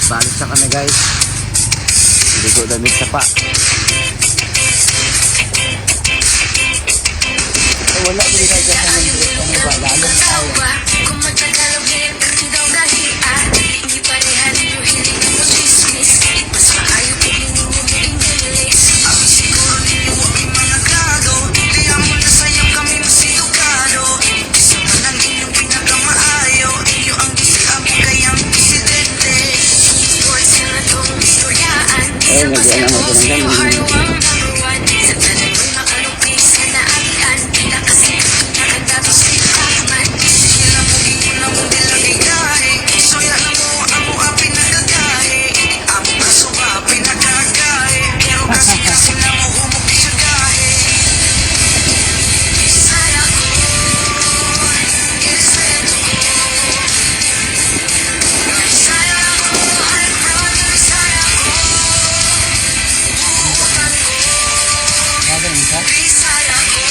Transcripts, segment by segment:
Balik sa kami guys. Hindi ko damit sa pa. Wala ko rin sa mga ano ba lalo tayo. Kung magtagalog din kasi daw gahian, hindi pareha ninyo hiling mo chismis. Mas maayo po ninyo mo English. Abi siguro ninyo ang mga grado, kaya mo na sa'yo kami masidugado. Isa man ang inyong pinakamaayo, inyo ang gisiam kayang presidente. Sports na itong istoryaan, sa basketball sa'yo harwang number one. Sa tanan mo'y makalupis sa naalian, kasi nakadato si Ahmad. Sila mo ginuna mo dilagay. Soya na mo amo apin nagagahe. Amo kaso ba pinagagahe. Pero kasi na mo humok siya gahe. Bisaya ko, irespeto ko. Bisaya ko, I'm proud na Bisaya ko. Buutan ko, Bisaya ko.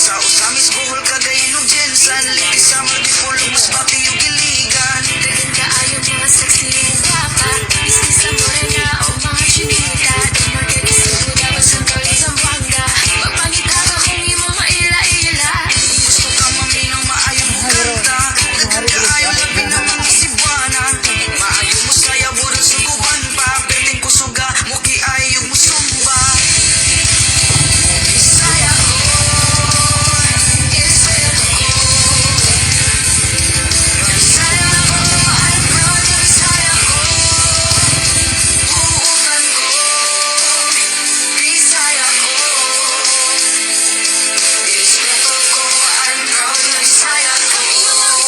Sa usamis buhol kagayin og jensan, liki sa magipulong mas pati yung giligan. Dagan ka ayaw mga sexy yung baka, business sa morena o mga chinita. Market is the good hours and girls ang bangga. Magpangita ka kung imo maila-ila. Gusto ka maminang maayo mo kanta, dagan ka ayaw labing na mga Cebuana. Maayo mo saya burang suguban pa, perting kusuga mo kiayo mo sumba. Bisaya ko, irespeto ko. Bisaya ko, I'm proud na Bisaya ko. Buutan ko, Bisaya ko. Irespeto ko, I'm proud na Bisaya ko.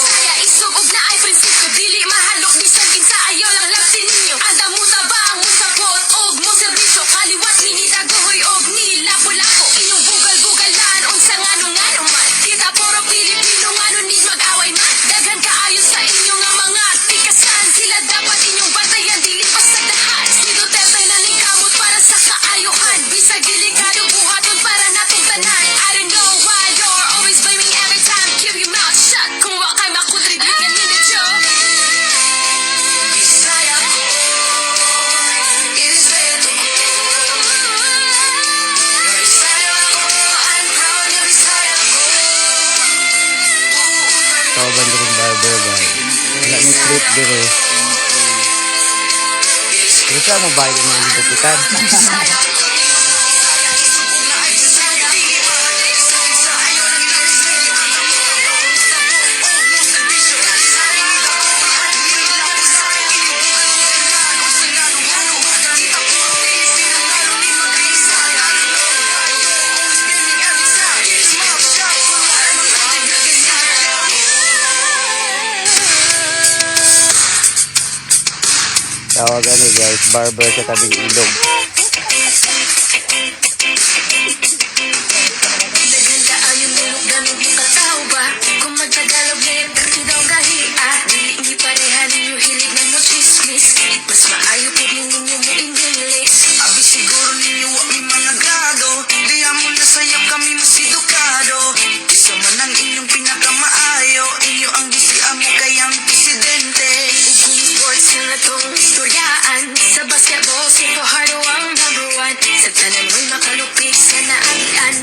Bisaya isugog na ay prinsipyo, dili mahalok bisan kinsa ayaw lang lapsin ninyo. Anda mo taba ang musapot og mo serbisyo, kaliwat minita gohoy og nila-pulako. Inyong bugal-bugalan unsa ngano-ngano man, kita puro Pilipino ngano ni mag-away man. Daghan kaayo sa inyo nga mga tikasan, sila dapat inyong bantayan dili pasagdahan. Si Duterte na ning kamot para sa kaayuhan, bisag delikado buhaton para natong tanan. I don't know why you're always blaming every time. Keep your mouth shut kung wa kay makontribute nga nindot yo. Bisaya ko, irespeto ko. Bisaya ko, I'm proud na Bisaya ko. Buutan ko, Tawagan ko rin barber ba? Wala may trip dire. Pero siya mo bayad ng mga gupitan. Bisaya ko. Bisaya isugog na ay Bisaya. Dili mahalok sa kinsa ayaw lang lapsin ninyo. Anda mo taba ang musapot og mo serbisyo. Bisaya ko, ang nila-pulako. Inyong bugal-bugalan unsa ngano-ngano man, kita puro Pilipino ngano ni mag-Bisaya. Always blaming every time. It's my shot kung wala man pati Bisaya ko. Tawagan ni guys, barber sa tabing ilog. Dagan ka ayaw nilog ganong yung katao ba? Kung magtagalog ngayon kasi daw gahiya, dili pareha ninyo hilig na mo chismis. Mas maayo po ninyo mo English. Abi siguro ninyo wa may mga grado, kaya mo na sayap kami masidukado. Isa man ang inyong pinakamaayo, inyo ang gisiam mo kayang presidente. Ugong sports na itong istoryaan, sa basketball sa'yo harwang number one. Sa tanan mo'y makalupis sa naalian,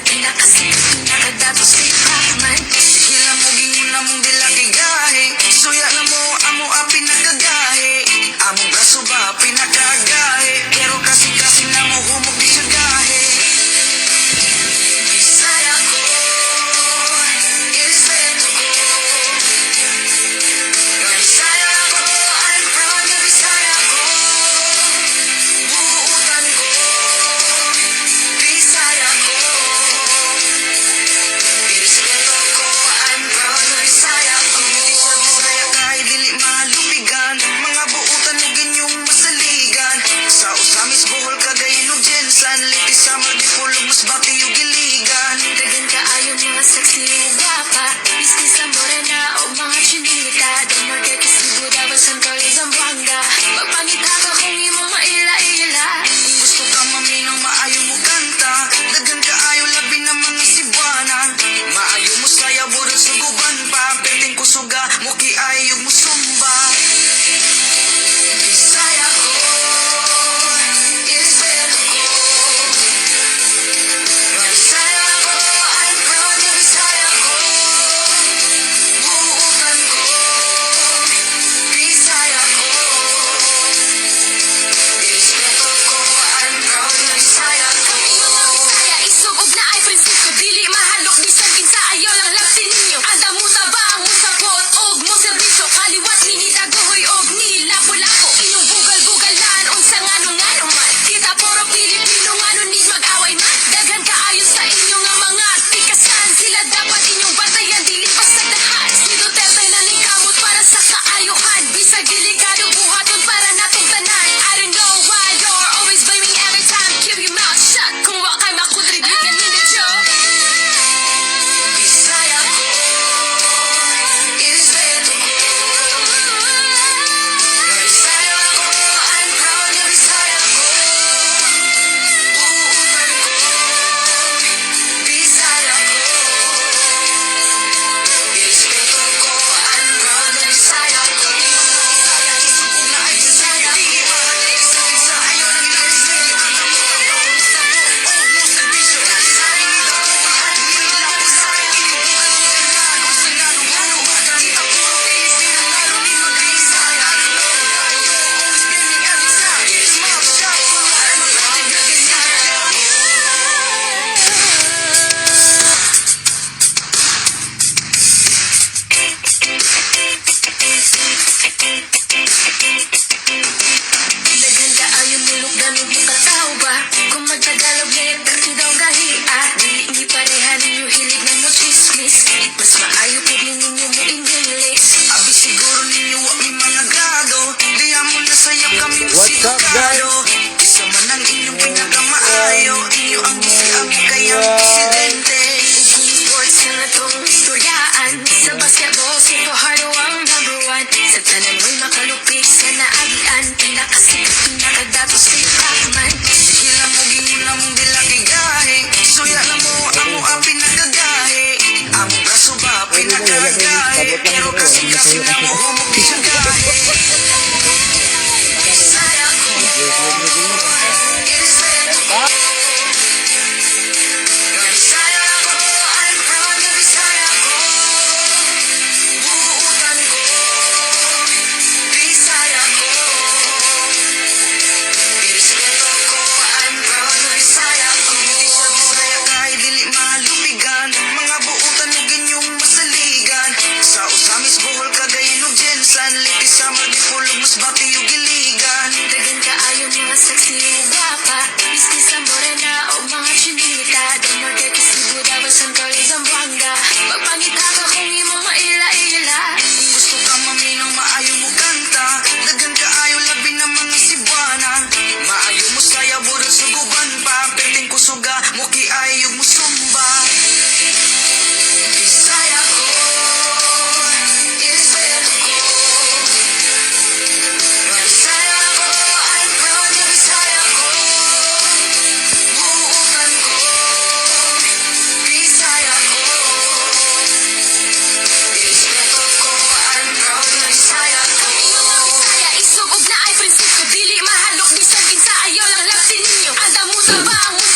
nakadato si Ahmad. Sige lang mo ginuna mong dilagay. Soya na mo amo apin nagagahe. Among braso ba pinagagahe. Pero kasi na mo humok di siya gahe. Bisaya ko, irespeto ko. Bisaya ko, I'm proud na Bisaya ko. Buutan ko,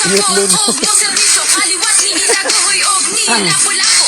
Itlog. Og mo servisyo kaliwas ni ilagoy og ni lapu-lapu